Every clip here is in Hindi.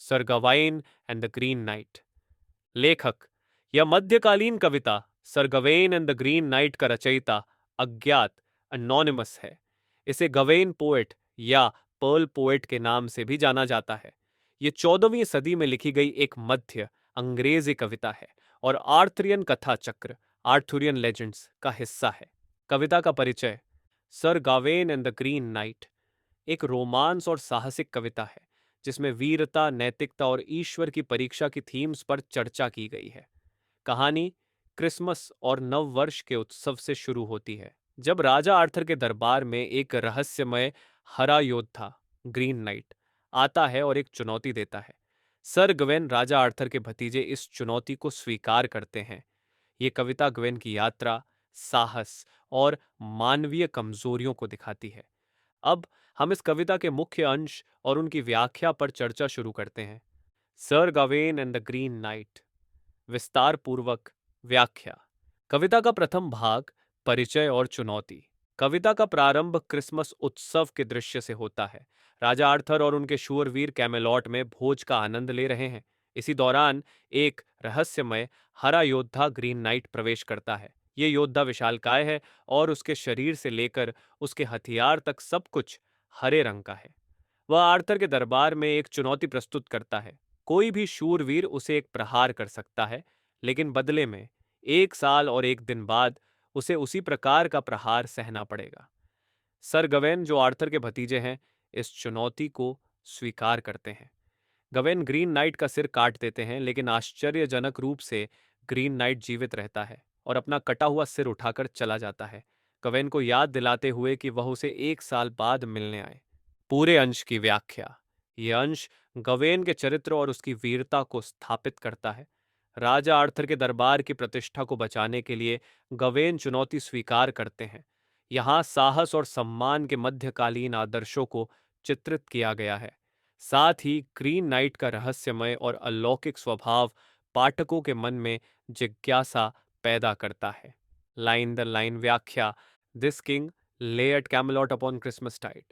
Sir Gawain and the Green Knight. लेखक: यह मध्यकालीन कविता Sir Gawain and the Green Knight का रचयिता अज्ञात अनोनिमस है। इसे गवेन पोएट या पर्ल पोएट के नाम से भी जाना जाता है। ये 14वीं सदी में लिखी गई एक मध्य अंग्रेजी कविता है और आर्थरियन कथा चक्र आर्थुरियन लेजेंड्स का हिस्सा है। कविता का परिचय: Sir Gawain and the Green Knight एक रोमांस और साहसिक कविता है जिसमें वीरता, नैतिकता और ईश्वर की परीक्षा की थीम्स पर चर्चा की गई है। कहानी क्रिसमस और नव वर्ष के उत्सव से शुरू होती है, जब राजा आर्थर के दरबार में एक रहस्यमय हरा योद्धा ग्रीन नाइट आता है और एक चुनौती देता है। सर गवेन राजा आर्थर के भतीजे इस चुनौती को स्वीकार करते हैं। ये कविता गवेन की यात्रा, साहस और मानवीय कमजोरियों को दिखाती है। अब हम इस कविता के मुख्य अंश और उनकी व्याख्या पर चर्चा शुरू करते हैं। Sir Gawain and the Green Knight. विस्तार पूर्वक व्याख्या। कविता का प्रथम भाग परिचय और चुनौती। कविता का प्रारंभ क्रिसमस उत्सव के दृश्य से होता है। राजा आर्थर और उनके शूरवीर कैमेलॉट में भोज का आनंद ले रहे हैं। इसी दौरान एक रहस्यमय हरा योद्धा ग्रीन नाइट प्रवेश करता है। ये योद्धा विशालकाय है और उसके शरीर से लेकर उसके हथियार तक सब कुछ हरे रंग का है। वह आर्थर के दरबार में एक चुनौती प्रस्तुत करता है। कोई भी शूरवीर उसे एक प्रहार कर सकता है, लेकिन बदले में 1 साल और 1 दिन बाद उसे उसी प्रकार का प्रहार सहना पड़ेगा। सर गवेन, जो आर्थर के भतीजे हैं, इस चुनौती को स्वीकार करते हैं। गवेन ग्रीन नाइट का सिर काट देते हैं, लेकिन आश्चर्यजनक रूप से ग्रीन नाइट जीवित रहता है और अपना कटा हुआ सिर उठाकर चला जाता है, गवेन को याद दिलाते हुए कि वह उसे 1 साल बाद मिलने आए। पूरे अंश की व्याख्या। यह अंश गवेन के चरित्र और उसकी वीरता को स्थापित करता है। राजा आर्थर के दरबार की प्रतिष्ठा को बचाने के लिए गवेन चुनौती स्वीकार करते हैं। यहाँ साहस और सम्मान के मध्यकालीन आदर्शों को चित्रित किया गया है। साथ ही ग्रीन नाइट का रहस्यमय और अलौकिक स्वभाव पाठकों के मन में जिज्ञासा पैदा करता है। लाइन द लाइन व्याख्या। दिस किंग ले एट कैमेलॉट अपॉन क्रिसमस टाइड।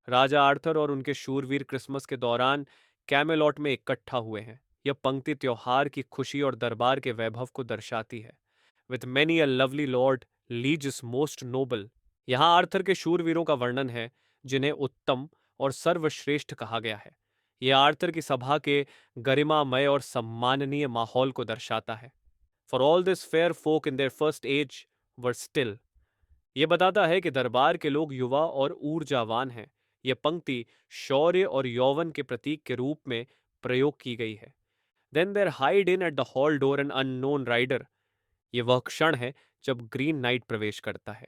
राजा आर्थर और उनके शूरवीर क्रिसमस के दौरान कैमेलॉट में इकट्ठा हुए हैं। यह पंक्ति त्योहार की खुशी और दरबार के वैभव को दर्शाती है। With many a lovely lord lieges most noble. यहाँ आर्थर के शूरवीरों का वर्णन है, जिन्हें उत्तम और सर्वश्रेष्ठ कहा गया है। यह आर्थर की सभा के गरिमामय और सम्माननीय माहौल को दर्शाता है। For all this fair folk in their first age were still. यह बताता है कि दरबार के लोग युवा और ऊर्जावान हैं। यह पंक्ति शौर्य और यौवन के प्रतीक के रूप में प्रयोग की गई है। Then there hied in at the hall door an unknown rider. यह वह क्षण है जब ग्रीन नाइट प्रवेश करता है।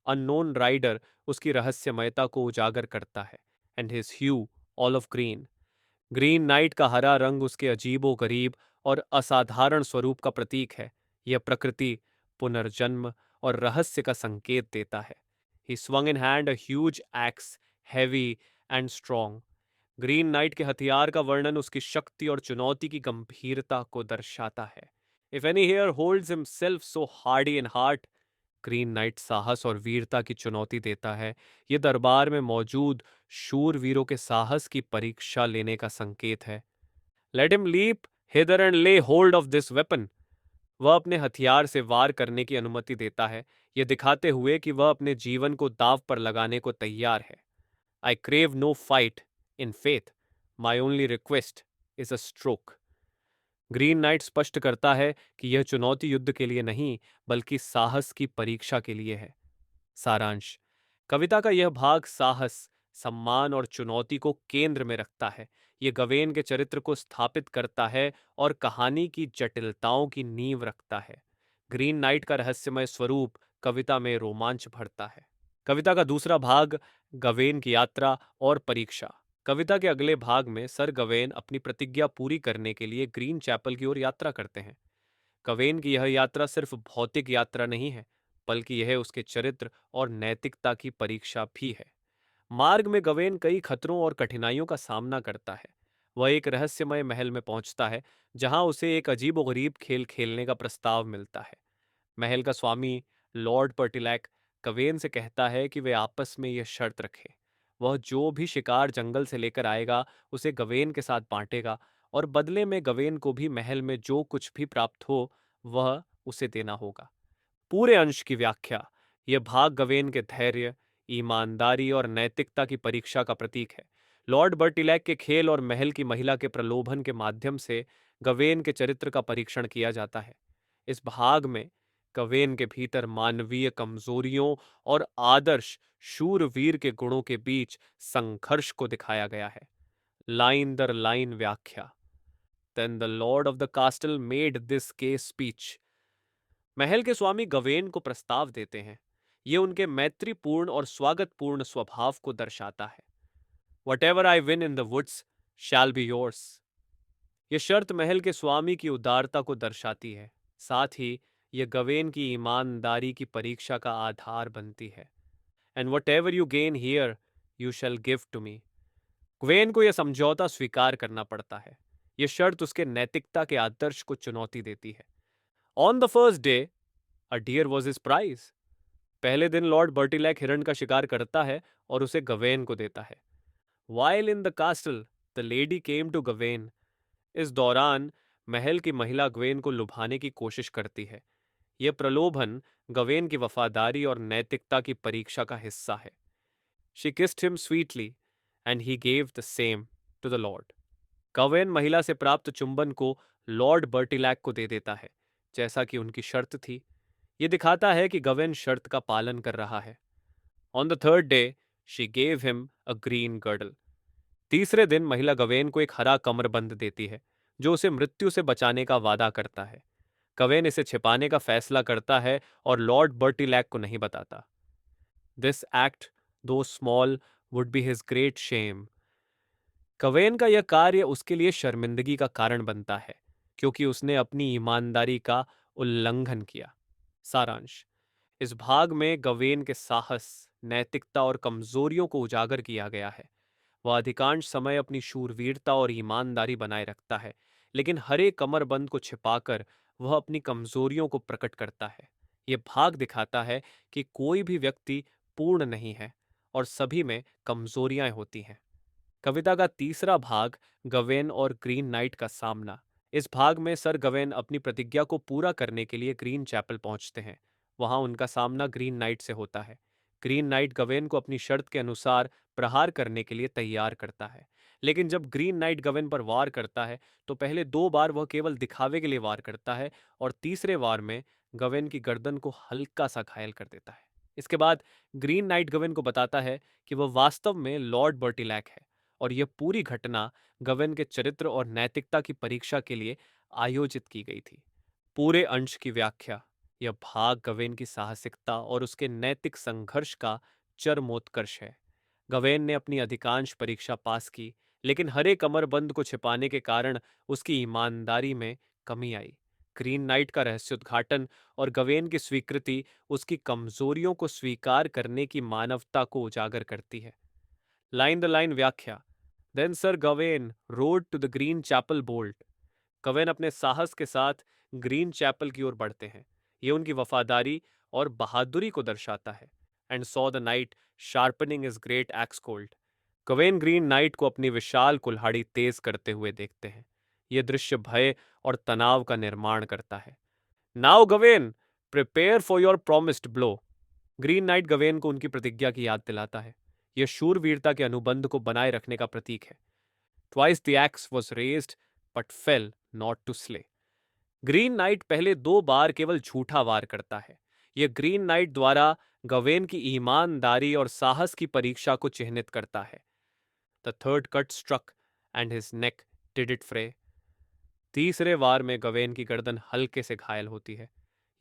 अननोन राइडर उसकी रहस्यमयता को उजागर करता है। And his hue all of green. Green Knight का हरा रंग उसके अजीबो गरीब और असाधारण स्वरूप का प्रतीक है। यह प्रकृति, पुनर्जन्म और रहस्य का संकेत देता है। He swung in hand a huge axe, heavy and strong. Green night के हथियार का वर्णन उसकी शक्ति और चुनौती की गंभीरता को दर्शाता है। If any here holds himself so hardy in heart, green night साहस और वीरता की चुनौती देता है। ये दरबार में मौजूद शूरवीरों के साहस की परीक्षा लेने का संकेत है। Let him leap hither and lay hold of this weapon. वह अपने हथियार से वार करने की अनुमति देता है, यह दिखाते हुए कि वह अपने जीवन को दांव पर लगाने को तैयार है। I crave no fight in faith, my only request is a stroke. Green Knight स्पष्ट करता है कि यह चुनौती युद्ध के लिए नहीं, बल्कि साहस की परीक्षा के लिए है। सारांश। कविता का यह भाग साहस, सम्मान और चुनौती को केंद्र में रखता है। यह गवेन के चरित्र को स्थापित करता है और कहानी की जटिलताओं की नींव रखता है। ग्रीन नाइट का रहस्यमय स्वरूप कविता में रोमांच भरता है। कविता का दूसरा भाग गवेन की यात्रा और परीक्षा। कविता के अगले भाग में सर गवेन अपनी प्रतिज्ञा पूरी करने के लिए ग्रीन चैपल की ओर यात्रा करते हैं। गवेन की यह यात्रा सिर्फ भौतिक यात्रा नहीं है, बल्कि यह उसके चरित्र और नैतिकता की परीक्षा भी है। मार्ग में गवेन कई खतरों और कठिनाइयों का सामना करता है। वह एक रहस्यमय महल में पहुंचता है, जहां उसे एक अजीबोगरीब खेल खेलने का प्रस्ताव मिलता है। महल का स्वामी लॉर्ड पर्टिलैक गवेन से कहता है कि वे आपस में यह शर्त रखें। वह जो भी शिकार जंगल से लेकर आएगा, उसे गवेन के साथ बांटेगा और बदले में गवेन को भी महल में जो कुछ भी प्राप्त हो वह उसे देना होगा। पूरे अंश की व्याख्या। यह भाग गवेन के धैर्य, ईमानदारी और नैतिकता की परीक्षा का प्रतीक है। लॉर्ड बर्टिलैक के खेल और महल की महिला के प्रलोभन के माध्यम से गवेन के चरित्र का परीक्षण किया जाता है। इस भाग में गवेन के भीतर मानवीय कमजोरियों और आदर्श शूरवीर के गुणों के बीच संघर्ष को दिखाया गया है। लाइन दर लाइन व्याख्या। Then the lord of the castle made this case speech. महल के स्वामी गवेन को प्रस्ताव देते हैं। ये उनके मैत्रीपूर्ण और स्वागतपूर्ण स्वभाव को दर्शाता है। Whatever I win in the woods shall be yours. ये शर्त महल के स्वामी की उदारता को दर्शाती है। साथ ही यह गवेन की ईमानदारी की परीक्षा का आधार बनती है। And whatever you gain here, you shall give to me. Gwen को यह समझौता स्वीकार करना पड़ता है। यह शर्त उसके नैतिकता के आदर्श को चुनौती देती है। On the first day a deer was his prize. पहले दिन लॉर्ड बर्टिलैक हिरण का शिकार करता है और उसे गवेन को देता है। While in the castle the lady came to Gawain. इस दौरान महल की महिला गवेन को लुभाने की कोशिश करती है। यह प्रलोभन गवेन की वफादारी और नैतिकता की परीक्षा का हिस्सा है। She kissed him sweetly and he gave the same to the lord. Gawain महिला से प्राप्त चुंबन को लॉर्ड बर्टिलैक को दे देता है, जैसा कि उनकी शर्त थी। यह दिखाता है कि गवेन शर्त का पालन कर रहा है। On the third day she gave him a green girdle. तीसरे दिन महिला गवेन को एक हरा कमरबंद देती है, जो उसे मृत्यु से बचाने का वादा करता है। गवेन इसे छिपाने का फैसला करता है और लॉर्ड बर्टिलैक को नहीं बताता। This act, too small, would be his great shame. Gawain का यह कार्य उसके लिए शर्मिंदगी का कारण बनता है, क्योंकि उसने अपनी ईमानदारी का उल्लंघन किया। सारांश। इस भाग में गवेन के साहस, नैतिकता और कमजोरियों को उजागर किया गया है। वह अधिकांश समय अपनी शूरवीरता और ईमानदारी बनाए रखता है, लेकिन हर एक कमरबंद को छिपाकर वह अपनी कमजोरियों को प्रकट करता है। यह भाग दिखाता है कि कोई भी व्यक्ति पूर्ण नहीं है और सभी में कमजोरियां होती हैं। कविता का तीसरा भाग, गवेन और ग्रीन नाइट का सामना। इस भाग में सर गवेन अपनी प्रतिज्ञा को पूरा करने के लिए ग्रीन चैपल पहुंचते हैं। वहां उनका सामना ग्रीन नाइट से होता है। ग्रीन नाइट गवेन को अपनी शर्त के अनुसार प्रहार करने के लिए तैयार करता है, लेकिन जब ग्रीन नाइट गवेन पर वार करता है तो पहले दो बार वह केवल दिखावे के लिए वार करता है और तीसरे वार में गवेन की गर्दन को हल्का सा घायल कर देता है। इसके बाद ग्रीन नाइट गवेन को बताता है कि वह वास्तव में लॉर्ड बर्टिलैक है और यह पूरी घटना गवेन के चरित्र और नैतिकता की परीक्षा के लिए आयोजित की गई थी। पूरे अंश की व्याख्या। यह भाग गवेन की साहसिकता और उसके नैतिक संघर्ष का चरमोत्कर्ष है। गवेन ने अपनी अधिकांश परीक्षा पास की, लेकिन हरे कमरबंद को छिपाने के कारण उसकी ईमानदारी में कमी आई। ग्रीन नाइट का रहस्योद्घाटन और गवेन की स्वीकृति उसकी कमजोरियों को स्वीकार करने की मानवता को उजागर करती है। लाइन द लाइन व्याख्या। Then Sir Gawain rode to the Green Chapel bold. Gawain अपने साहस के साथ ग्रीन चैपल की ओर बढ़ते हैं। यह उनकी वफादारी और बहादुरी को दर्शाता है। And saw the knight sharpening his great axe cold. Gawain Green Knight को अपनी विशाल कुल्हाड़ी तेज करते हुए देखते हैं। यह दृश्य भय और तनाव का निर्माण करता है। Now Gawain, prepare for your promised blow. Green Knight Gawain को उनकी प्रतिज्ञा की याद दिलाता है। यह शूरवीरता के अनुबंध को बनाए रखने का प्रतीक है। Twice the axe was raised but fell not to slay. Green Knight पहले दो बार केवल झूठा वार करता है। यह ग्रीन नाइट द्वारा गवेन की ईमानदारी और साहस की परीक्षा को चिह्नित करता है। The third cut struck and his neck did it fray. तीसरे वार में गवेन की गर्दन हल्के से घायल होती है।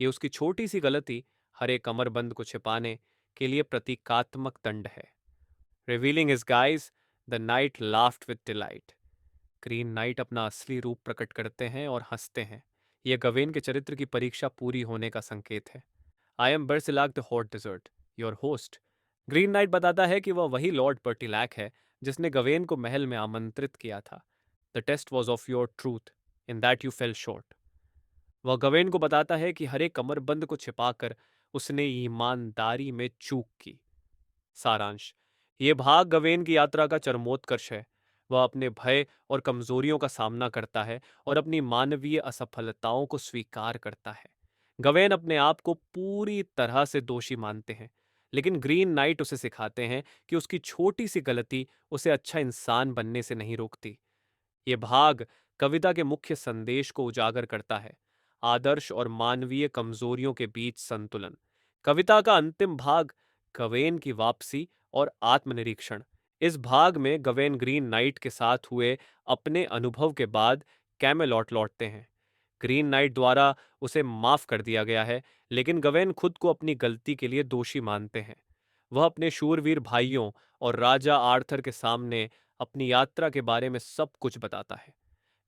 ये उसकी छोटी सी गलती हरे कमरबंद को छिपाने के लिए प्रतीकात्मक दंड है। Revealing his guys, the night laughed with delight. Green night अपना असली रूप प्रकट करते हैं और हंसते हैं। यह गवेन के चरित्र की परीक्षा पूरी होने का संकेत है। I am Bercilak de Hautdesert, your host. Green Knight बताता है कि वह वही लॉर्ड बर्टिलैक है जिसने गवेन को महल में आमंत्रित किया था। The test was of your truth in that you fell short. वह गवेन को बताता है कि हरे कमरबंद को छिपाकर उसने ईमानदारी में चूक की। सारांश। ये भाग गवेन की यात्रा का चरमोत्कर्ष है। वह अपने भय और कमजोरियों का सामना करता है और अपनी मानवीय असफलताओं को स्वीकार करता है। गवेन अपने आप को पूरी तरह से दोषी मानते हैं, लेकिन ग्रीन नाइट उसे सिखाते हैं कि उसकी छोटी सी गलती उसे अच्छा इंसान बनने से नहीं रोकती। ये भाग कविता के मुख्य संदेश को उजागर करता है, आदर्श और मानवीय कमजोरियों के बीच संतुलन। कविता का अंतिम भाग, गवेन की वापसी और आत्मनिरीक्षण। इस भाग में गवेन ग्रीन नाइट के साथ हुए अपने अनुभव के बाद कैमेलॉट लौटते हैं। ग्रीन नाइट द्वारा उसे माफ कर दिया गया है, लेकिन गवेन खुद को अपनी गलती के लिए दोषी मानते हैं। वह अपने शूरवीर भाइयों और राजा आर्थर के सामने अपनी यात्रा के बारे में सब कुछ बताता है।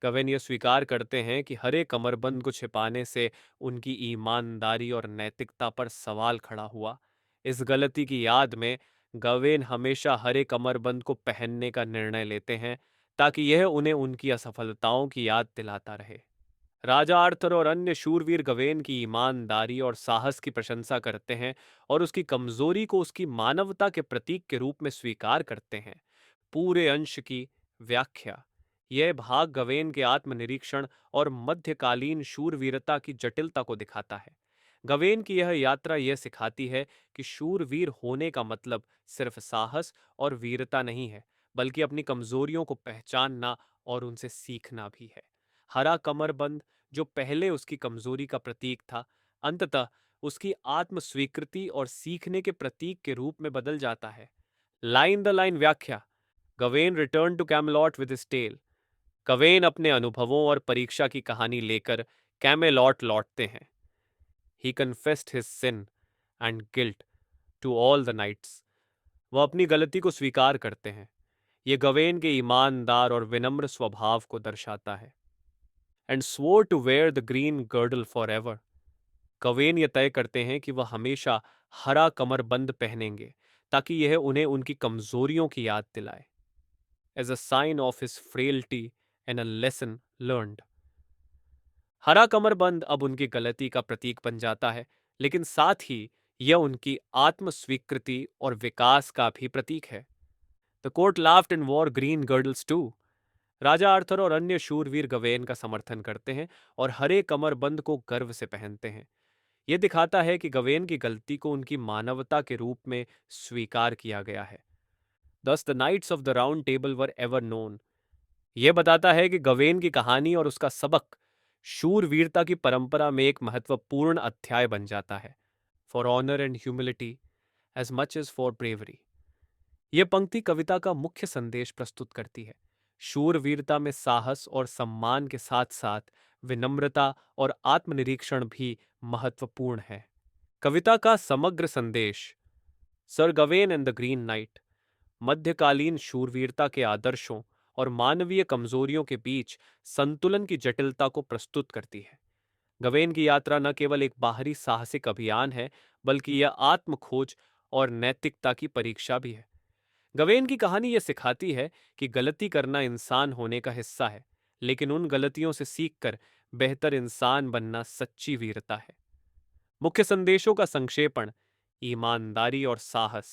गवेन यह स्वीकार करते हैं कि हरे कमरबंद को छिपाने से उनकी ईमानदारी और नैतिकता पर सवाल खड़ा हुआ। इस गलती की याद में गवेन हमेशा हरे कमरबंद को पहनने का निर्णय लेते हैं, ताकि यह उन्हें उनकी असफलताओं की याद दिलाता रहे। राजा आर्थर और अन्य शूरवीर गवेन की ईमानदारी और साहस की प्रशंसा करते हैं और उसकी कमजोरी को उसकी मानवता के प्रतीक के रूप में स्वीकार करते हैं। पूरे अंश की व्याख्या। यह भाग गवेन के आत्मनिरीक्षण और मध्यकालीन शूरवीरता की जटिलता को दिखाता है। गवेन की यह यात्रा यह सिखाती है कि शूरवीर होने का मतलब सिर्फ साहस और वीरता नहीं है, बल्कि अपनी कमजोरियों को पहचानना और उनसे सीखना भी है। हरा कमरबंद, जो पहले उसकी कमजोरी का प्रतीक था, अंततः उसकी आत्म स्वीकृति और सीखने के प्रतीक के रूप में बदल जाता है। लाइन द लाइन व्याख्या। Gawain return to Camelot with his tale. Gawain अपने अनुभवों और परीक्षा की कहानी लेकर कैमेलॉट लौटते हैं। He confessed his sin and guilt to all the knights. वह अपनी गलती को स्वीकार करते हैं। यह गवेन के ईमानदार और विनम्र स्वभाव को दर्शाता है। And swore to wear the green girdle for ever. Gawain ये तय करते हैं कि वह हमेशा हरा कमरबंद पहनेंगे, ताकि यह उन्हें उनकी कमजोरियों की याद दिलाए। As a sign of his frailty and a lesson learned. हरा कमरबंद अब उनकी गलती का प्रतीक बन जाता है, लेकिन साथ ही यह उनकी आत्म स्वीकृति और विकास का भी प्रतीक है। The court laughed and wore green girdles too. राजा आर्थर और अन्य शूरवीर गवेन का समर्थन करते हैं और हरे कमरबंद को गर्व से पहनते हैं। यह दिखाता है कि गवेन की गलती को उनकी मानवता के रूप में स्वीकार किया गया है। Thus the knights of the Round Table were ever known. यह बताता है कि गवेन की कहानी और उसका सबक शूरवीरता की परंपरा में एक महत्वपूर्ण अध्याय बन जाता है। For honour and humility as much as for bravery. यह पंक्ति कविता का मुख्य संदेश प्रस्तुत करती है। शूरवीरता में साहस और सम्मान के साथ साथ विनम्रता और आत्मनिरीक्षण भी महत्वपूर्ण है। कविता का समग्र संदेश। Sir Gawain and the Green Knight मध्यकालीन शूरवीरता के आदर्शों और मानवीय कमजोरियों के बीच संतुलन की जटिलता को प्रस्तुत करती है। गवेन की यात्रा न केवल एक बाहरी साहसिक अभियान है, बल्कि यह आत्म खोज और नैतिकता की परीक्षा भी है। गवेन की कहानी यह सिखाती है कि गलती करना इंसान होने का हिस्सा है, लेकिन उन गलतियों से सीखकर बेहतर इंसान बनना सच्ची वीरता है। मुख्य संदेशों का संक्षेपण। ईमानदारी और साहस।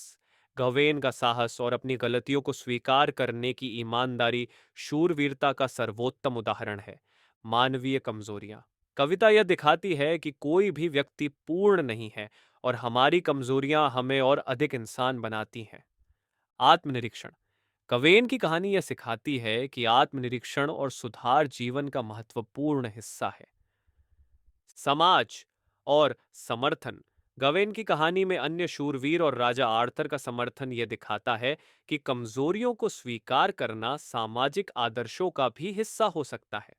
गवेन का साहस और अपनी गलतियों को स्वीकार करने की ईमानदारी शूरवीरता का सर्वोत्तम उदाहरण है। मानवीय कमजोरियां। कविता यह दिखाती है कि कोई भी व्यक्ति पूर्ण नहीं है और हमारी कमजोरियां हमें और अधिक इंसान बनाती हैं। आत्मनिरीक्षण। कवेन की कहानी यह सिखाती है कि आत्मनिरीक्षण और सुधार जीवन का महत्वपूर्ण हिस्सा है। समाज और समर्थन। गवेन की कहानी में अन्य शूरवीर और राजा आर्थर का समर्थन यह दिखाता है कि कमजोरियों को स्वीकार करना सामाजिक आदर्शों का भी हिस्सा हो सकता है।